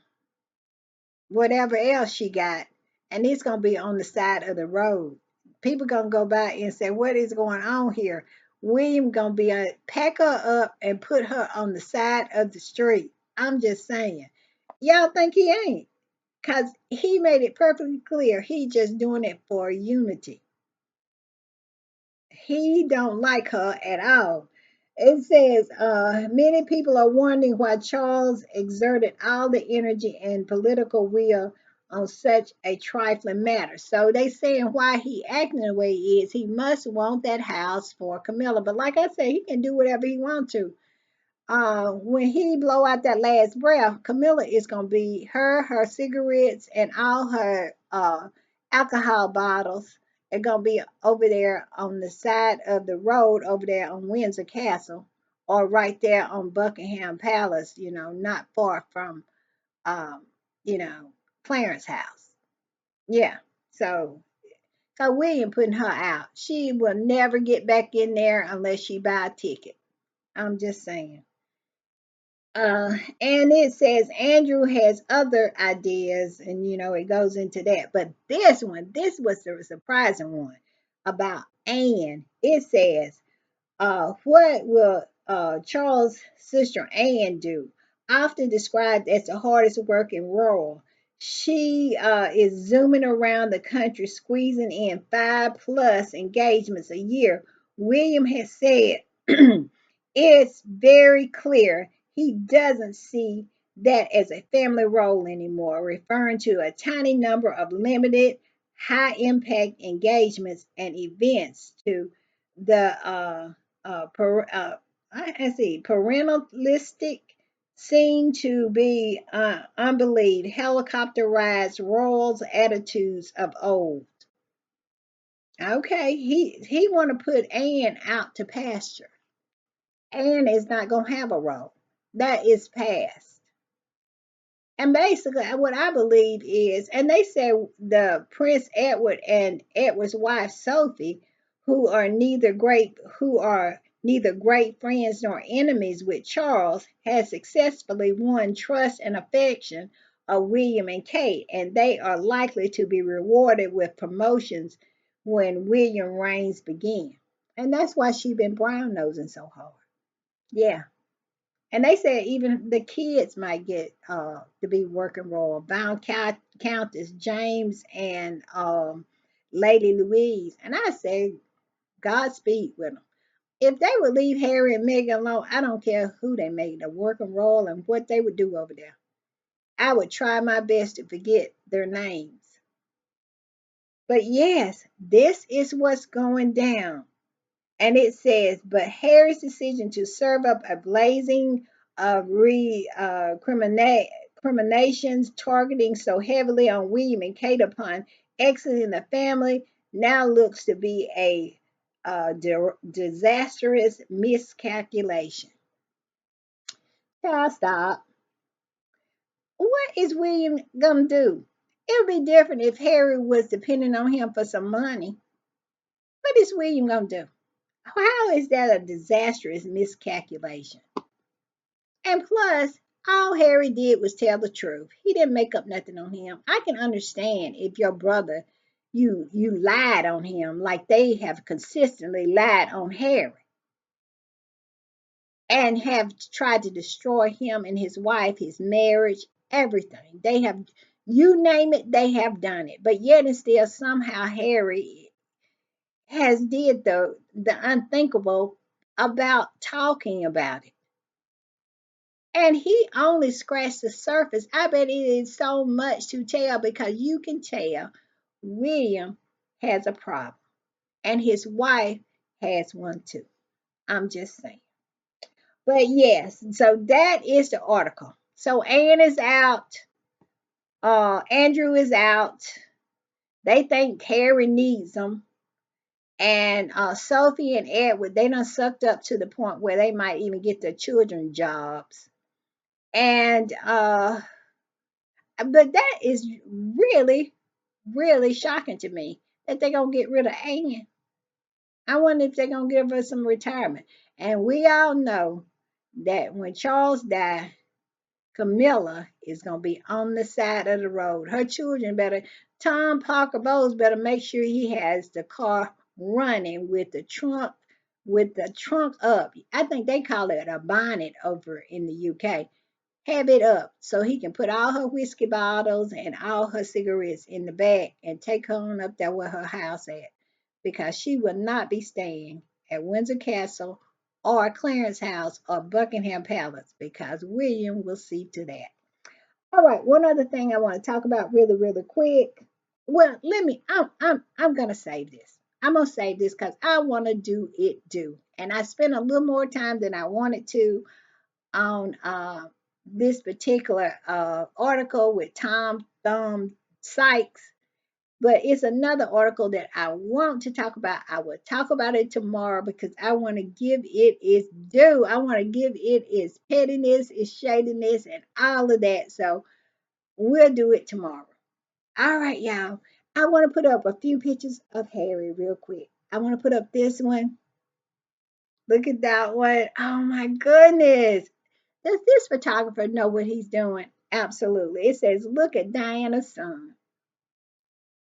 whatever else she got, and it's gonna be on the side of the road. People gonna go by and say, "What is going on here?" William gonna be pack her up and put her on the side of the street. I'm just saying. Y'all think he ain't? Cause he made it perfectly clear he just doing it for unity. He don't like her at all. It says many people are wondering why Charles exerted all the energy and political will on such a trifling matter. So they saying why he acting the way he is. He must want that house for Camilla. But like I said, he can do whatever he want to. When he blow out that last breath, Camilla is gonna be her cigarettes, and all her alcohol bottles are gonna be over there on the side of the road over there on Windsor Castle, or right there on Buckingham Palace. Not far from um, you know Clarence house. Yeah. So William putting her out. She will never get back in there unless she buy a ticket. I'm just saying. And it says Andrew has other ideas, and it goes into that. But this was the surprising one about Anne. It says what will Charles' sister Anne do? Often described as the hardest working rural, she is zooming around the country, squeezing in 5+ engagements a year. William has said it's very clear he doesn't see that as a family role anymore, referring to a tiny number of limited, high impact engagements and events to the I see parentalistic seem to be unbelieved helicopter rides royals attitudes of old. Okay, he want to put Anne out to pasture. Anne is not gonna have a role. That is past. And basically, what I believe is, and they say the Prince Edward and Edward's wife Sophie, who are neither great friends nor enemies with Charles, has successfully won trust and affection of William and Kate, and they are likely to be rewarded with promotions when William reigns begin. And that's why she been brown nosing so hard. Yeah. And they said even the kids might get to be working role. Bound Countess James and Lady Louise. And I say, Godspeed with them. If they would leave Harry and Meghan alone, I don't care who they made a working role and what they would do over there. I would try my best to forget their names. But yes, this is what's going down. And it says, but Harry's decision to serve up a blazing of recriminations targeting so heavily on William and Kate upon exiting the family now looks to be a disastrous miscalculation. Stop. What is William gonna do? It would be different if Harry was depending on him for some money. What is William gonna do? How is that a disastrous miscalculation? And plus, all Harry did was tell the truth. He didn't make up nothing on him. I can understand if your brother, you lied on him like they have consistently lied on Harry and have tried to destroy him and his wife, his marriage, everything. They have, you name it, they have done it. But yet and still somehow Harry has did the unthinkable about talking about it. And he only scratched the surface. I bet it is so much to tell because you can tell William has a problem and his wife has one too. I'm just saying. But yes, so that is the article. So Anne is out. Andrew is out. They think Harry needs them. And Sophie and Edward, they done sucked up to the point where they might even get their children jobs. And but that is really, really shocking to me that they're gonna get rid of Anne. I wonder if they're gonna give her some retirement. And we all know that when Charles died, Camilla is going to be on the side of the road. Her children better, Tom Parker Bowles better make sure he has the car running with the trunk up. I think they call it a bonnet over in the UK. Have it up so he can put all her whiskey bottles and all her cigarettes in the back and take her on up there where her house at, because she will not be staying at Windsor Castle or Clarence House or Buckingham Palace, because William will see to that. All right, one other thing I want to talk about really, really quick. Well, I'm gonna save this. I'm gonna save this because I want to do. And I spent a little more time than I wanted to on this particular article with Tom Thumb Sykes, but it's another article that I want to talk about. I will talk about it tomorrow because I want to give it its due. I want to give it its pettiness, its shadiness, and all of that. So we'll do it tomorrow. All right, y'all. I want to put up a few pictures of Harry real quick. I want to put up this one. Look at that one. Oh my goodness. Does this photographer know what he's doing? Absolutely. It says, look at Diana's son.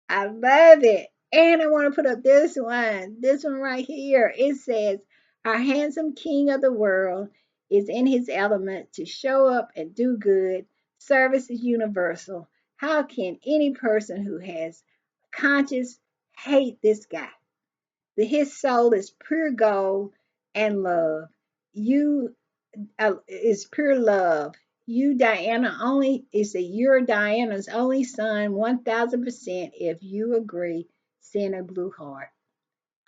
I love it. And I want to put up this one right here. It says, our handsome king of the world is in his element to show up and do good. Service is universal. How can any person who has conscience hate this guy? His soul is pure gold and love. You is pure love. You, Diana, only is that you're Diana's only son, 1000% if you agree. Send a blue heart.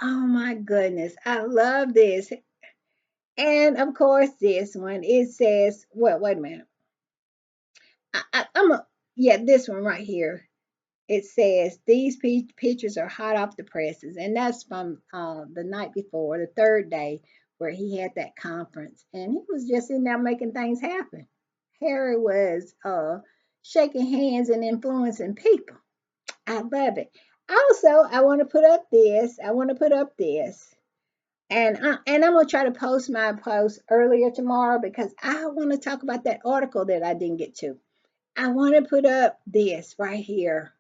Oh my goodness, I love this. And of course, this one it says, well, wait a minute. I'm a, yeah, this one right here. It says these pictures are hot off the presses, and that's from the night before, the third day, where he had that conference, and he was just in there making things happen. Harry was shaking hands and influencing people. I love it. Also, I want to put up this. I want to put up this. And I'm gonna try to post my post earlier tomorrow because I want to talk about that article that I didn't get to. I want to put up this right here.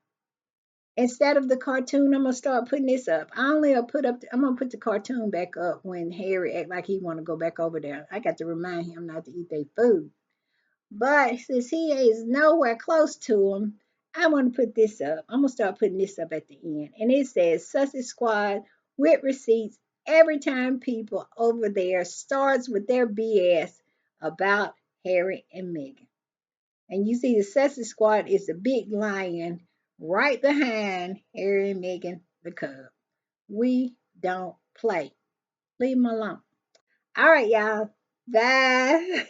Instead of the cartoon, I'm gonna start putting this up. I only put up. I'm gonna put the cartoon back up when Harry act like he want to go back over there. I got to remind him not to eat their food. But since he is nowhere close to him, I want to put this up. I'm gonna start putting this up at the end, and it says Sussex Squad with receipts every time people over there starts with their BS about Harry and Meghan. And you see the Sussex Squad is the big lion right behind Harry and Meghan the cub. We don't play. Leave them alone. All right, y'all. Bye.